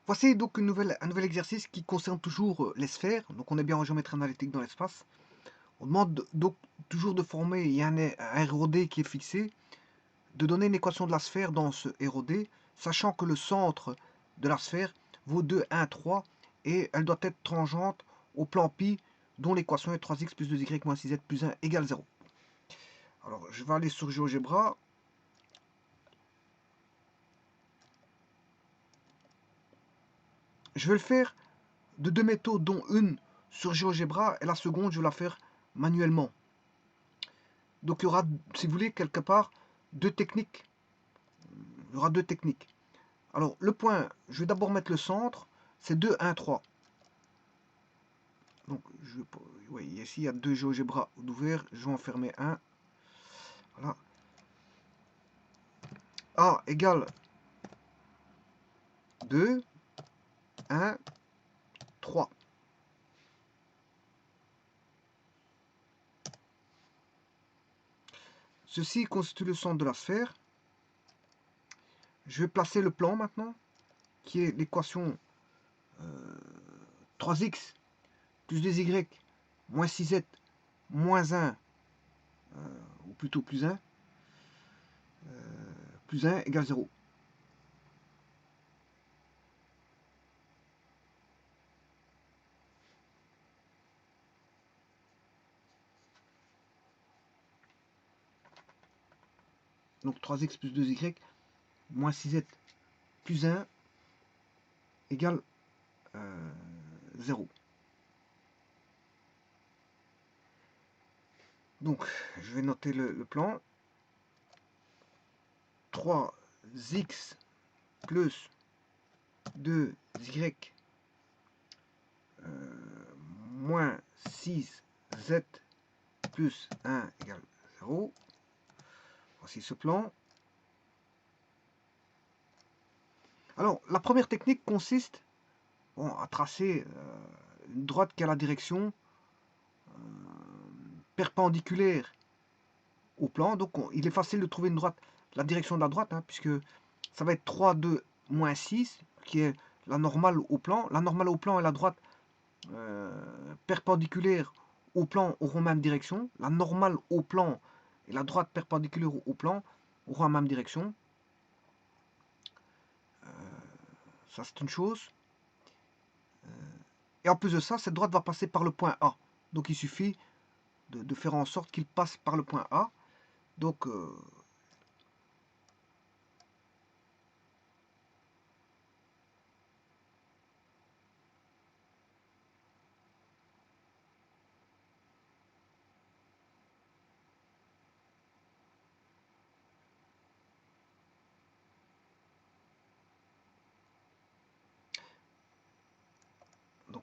Voici donc un nouvel exercice qui concerne toujours les sphères. Donc on est bien en géométrie analytique dans l'espace. On demande donc toujours de former, il y a un ROD qui est fixé, de donner une équation de la sphère dans ce ROD, sachant que le centre de la sphère vaut 2, 1, 3 et elle doit être tangente au plan pi dont l'équation est 3x plus 2y moins 6z plus 1 égale 0. Alors je vais aller sur GeoGebra. Je vais le faire de deux méthodes, dont une sur GeoGebra et la seconde je vais la faire manuellement. Donc il y aura, si vous voulez, quelque part, deux techniques. Il y aura deux techniques. Alors le point, je vais d'abord mettre le centre, c'est 2, 1, 3. Donc oui, ici il y a deux GeoGebra ouverts, je vais en fermer un. Voilà. A égale 2, 1, 3. Ceci constitue le centre de la sphère. Je vais placer le plan maintenant, qui est l'équation 3x plus 2y moins 6z moins 1, ou plutôt plus 1 égale 0. Donc 3x plus 2y moins 6z plus 1 égale 0. Donc je vais noter le plan. 3x plus 2y moins 6z plus 1 égale 0. Voici ce plan. Alors, la première technique consiste à tracer une droite qui a la direction perpendiculaire au plan. Donc, il est facile de trouver une droite, la direction de la droite, puisque ça va être 3, 2, moins 6, qui est la normale au plan. La normale au plan et la droite perpendiculaire au plan auront même direction. La normale au plan et la droite perpendiculaire au plan auront la même direction. Ça, c'est une chose. Et en plus de ça, cette droite va passer par le point A. Donc, il suffit de faire en sorte qu'il passe par le point A. Donc,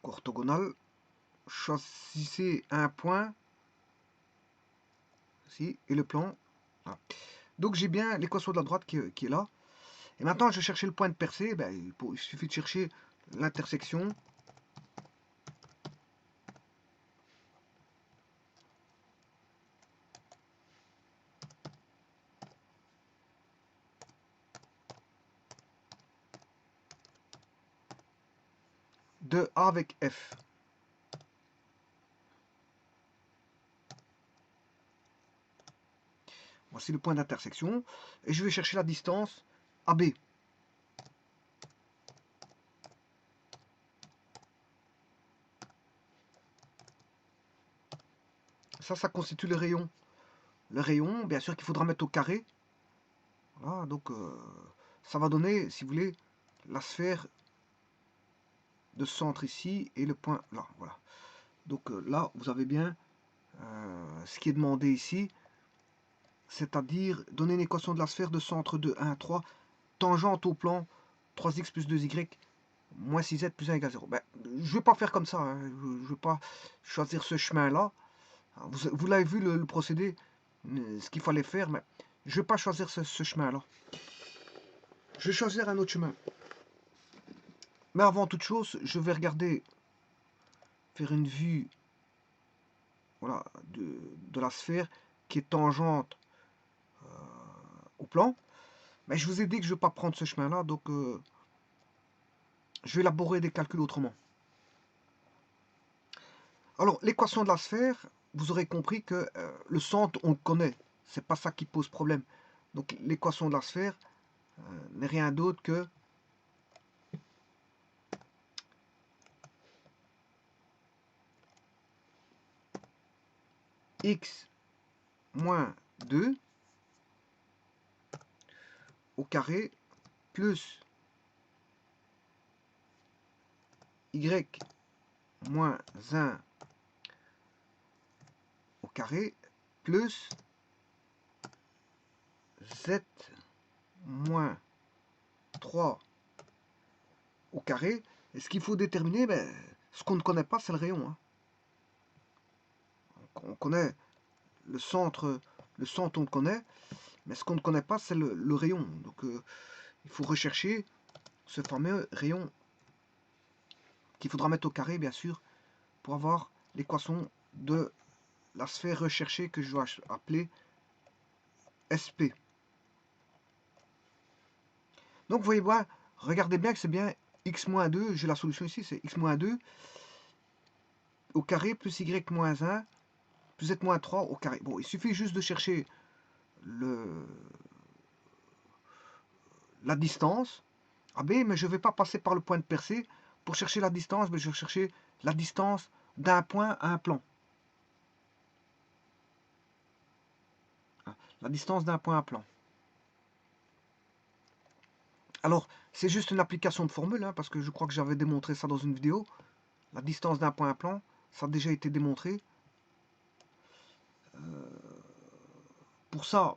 orthogonale, choisissez un point, ici, et le plan. Voilà. Donc, j'ai bien l'équation de la droite qui est là. Et maintenant, je vais chercher le point de percée. Ben, il suffit de chercher l'intersection. De A avec F. Voici le point d'intersection. Et je vais chercher la distance AB. Ça constitue le rayon. Le rayon, bien sûr qu'il faudra mettre au carré. Voilà, donc ça va donner, si vous voulez, la sphère de centre ici et le point là. Voilà. Donc là, vous avez bien ce qui est demandé ici, c'est-à-dire donner une équation de la sphère de centre de 1, 3, tangente au plan 3x plus 2y moins 6z plus 1 égale 0. Ben, je ne vais pas faire comme ça, je ne vais pas choisir ce chemin-là. Vous l'avez vu le procédé, ce qu'il fallait faire, mais je ne vais pas choisir ce chemin-là. Je vais choisir un autre chemin. Mais avant toute chose, je vais regarder, faire une vue, voilà, de la sphère qui est tangente au plan. Mais je vous ai dit que je ne vais pas prendre ce chemin-là, donc je vais élaborer des calculs autrement. Alors, l'équation de la sphère, vous aurez compris que le centre, on le connaît. C'est pas ça qui pose problème. Donc, l'équation de la sphère n'est rien d'autre que x moins 2 au carré plus y moins 1 au carré plus z moins 3 au carré. Et ce qu'il faut déterminer, ben, ce qu'on ne connaît pas, c'est le rayon. Hein. On connaît le centre on le connaît, mais ce qu'on ne connaît pas, c'est le rayon. Donc il faut rechercher ce fameux rayon qu'il faudra mettre au carré, bien sûr, pour avoir l'équation de la sphère recherchée que je dois appeler SP. Donc vous voyez, bah, regardez bien que c'est bien x-2, j'ai la solution ici, c'est x-2 au carré plus y-1 plus z-3 au carré. Bon, il suffit juste de chercher la distance AB, mais je ne vais pas passer par le point de percée. Pour chercher la distance, mais je vais chercher la distance d'un point à un plan. La distance d'un point à un plan. Alors, c'est juste une application de formule, hein, parce que je crois que j'avais démontré ça dans une vidéo. La distance d'un point à un plan, ça a déjà été démontré. Pour ça,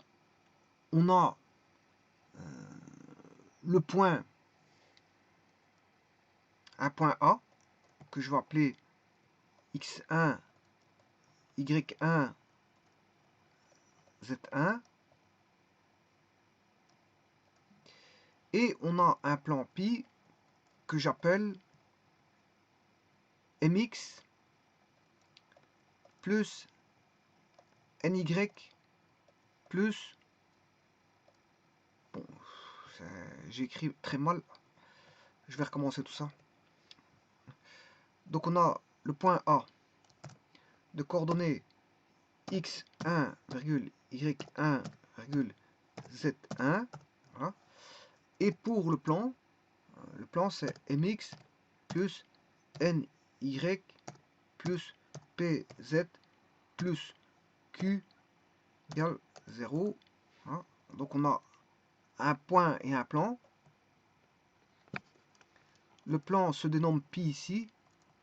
on a le point, un point A, que je vais appeler x1, y1, z1. Et on a un plan pi que j'appelle mx plus ny plus... Bon, j'ai écrit très mal. Je vais recommencer tout ça. Donc on a le point A de coordonnées x1, y1, z1. Voilà. Et pour le plan c'est mx plus ny plus pz plus q égale 0. Voilà. Donc on a un point et un plan. Le plan se dénomme pi ici.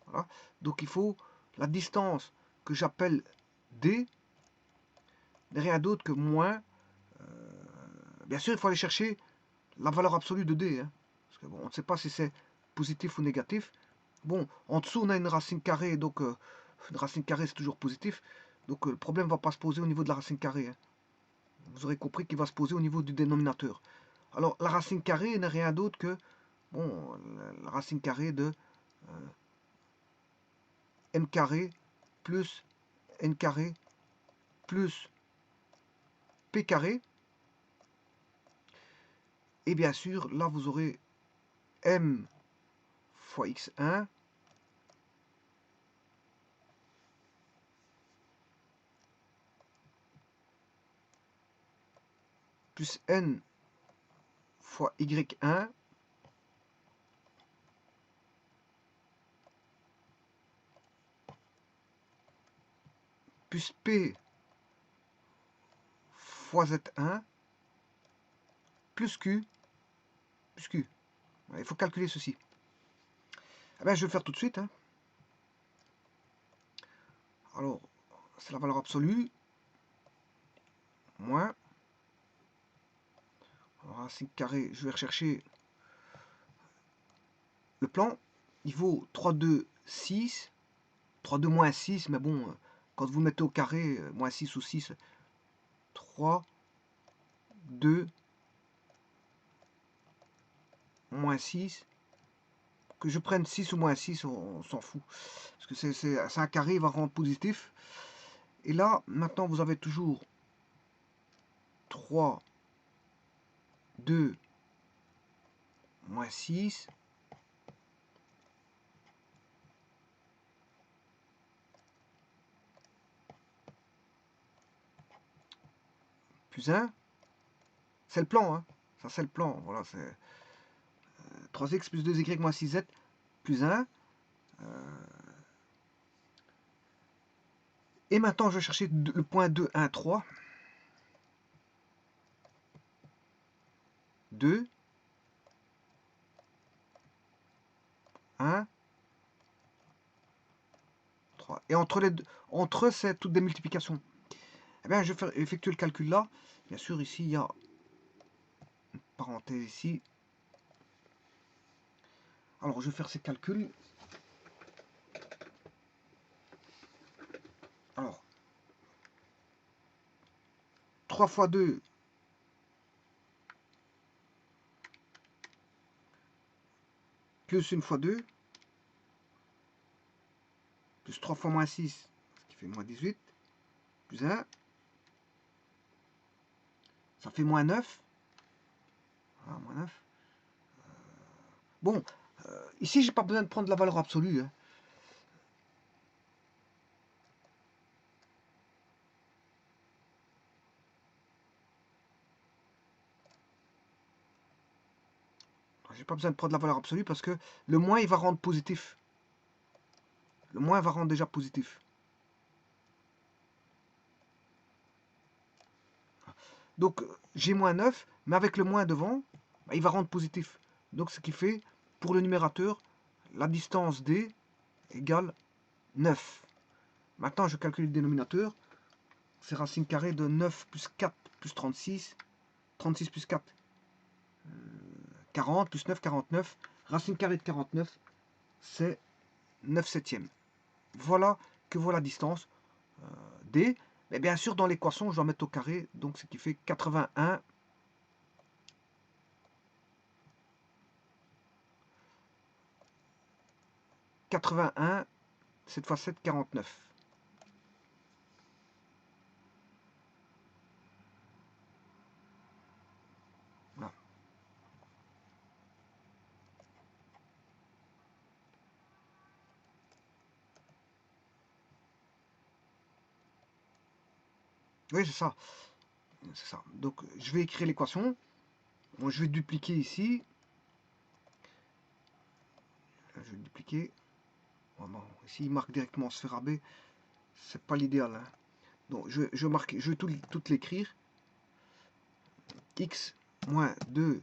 Voilà. Donc il faut la distance que j'appelle d n'est rien d'autre que moins. Bien sûr, il faut aller chercher la valeur absolue de d. Hein, parce que bon, on ne sait pas si c'est positif ou négatif. Bon, en dessous, on a une racine carrée. Donc une racine carrée, c'est toujours positif. Donc le problème ne va pas se poser au niveau de la racine carrée. Hein. Vous aurez compris qu'il va se poser au niveau du dénominateur. Alors la racine carrée n'est rien d'autre que bon, la racine carrée de m carré plus n carré plus p carré. Et bien sûr, là vous aurez m fois x1 plus n fois y1 plus p fois z1 plus q. Il faut calculer ceci. Eh bien, je vais le faire tout de suite. Hein. Alors, c'est la valeur absolue. Moins. Alors, racine carrée, je vais rechercher le plan. Il vaut 3, 2, 6. 3, 2, moins 6. Mais bon, quand vous mettez au carré, moins 6 ou 6. 3, 2, moins 6. Que je prenne 6 ou moins 6, on s'en fout. Parce que c'est un carré, il va rendre positif. Et là, maintenant, vous avez toujours 3, 2, moins 6. plus 1. C'est le plan, hein. Ça, c'est le plan. Voilà, c'est 3x plus 2y moins 6z plus 1. Et maintenant, je vais chercher le point 2, 1, 3. 2, 1, 3. Et entre eux, c'est toutes des multiplications. Eh bien, je vais effectuer le calcul là. Bien sûr, ici, il y a une parenthèse ici. Alors, je vais faire ces calculs. Alors, 3 fois 2, plus 1 fois 2, plus 3 fois moins 6, ce qui fait moins 18, plus 1, ça fait moins 9. Ah, moins 9. Bon, ici, j'ai pas besoin de prendre la valeur absolue, hein. J'ai pas besoin de prendre la valeur absolue parce que le moins, il va rendre positif. Le moins va rendre déjà positif. Donc, j'ai moins 9, mais avec le moins devant, bah, il va rendre positif. Donc, ce qui fait, pour le numérateur, la distance D égale 9. Maintenant, je calcule le dénominateur. C'est racine carrée de 9 plus 4 plus 36. 36 plus 4, 40, plus 9, 49. Racine carrée de 49, c'est 9 septièmes. Voilà que vaut la distance D. Mais bien sûr, dans l'équation, je dois mettre au carré, donc ce qui fait 81. 81, 7 fois 7, 49. Voilà. Oui, c'est ça. C'est ça. Donc, je vais écrire l'équation. Bon, je vais dupliquer ici. Je vais dupliquer. Oh, bon, ici, il marque directement sphère AB. C'est pas l'idéal, hein. Donc, je vais tout l'écrire. X moins 2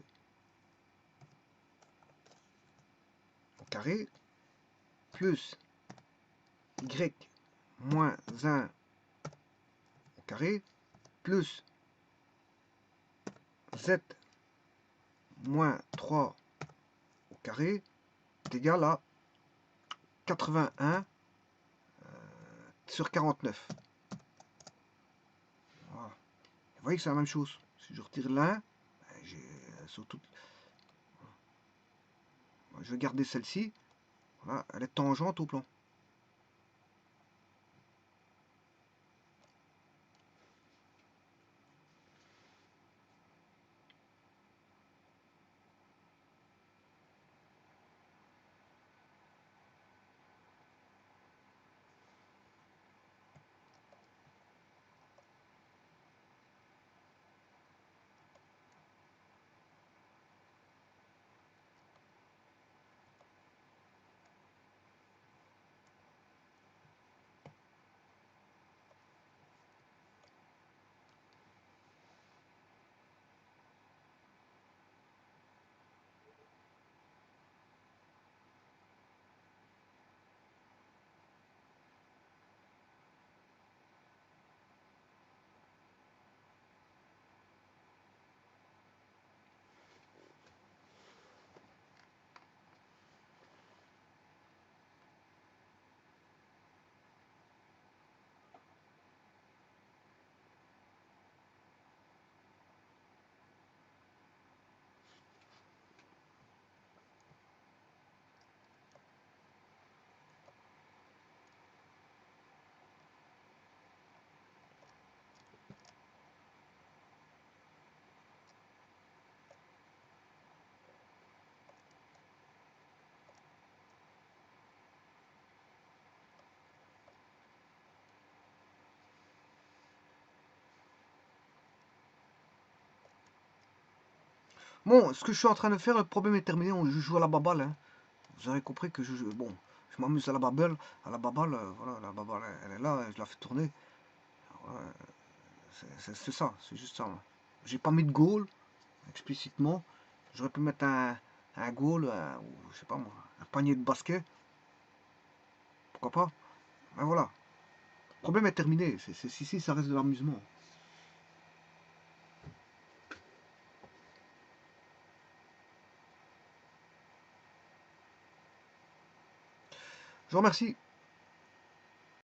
au carré plus y moins 1 au carré plus z moins 3 au carré est égal à 81 sur 49. Voilà. Vous voyez que c'est la même chose. Si je retire l'un, sur toute... je vais garder celle-ci. Voilà, elle est tangente au plan. Bon, ce que je suis en train de faire, le problème est terminé. Je joue à la baballe. Hein. Vous aurez compris que bon, je m'amuse à la baballe. À la baballe, voilà, la baballe, elle est là, je la fais tourner. Voilà, c'est ça, c'est juste ça. J'ai pas mis de goal explicitement. J'aurais pu mettre un goal, ou je sais pas moi, un panier de basket. Pourquoi pas? Ben voilà. Le problème est terminé. Si, ça reste de l'amusement. Je vous remercie.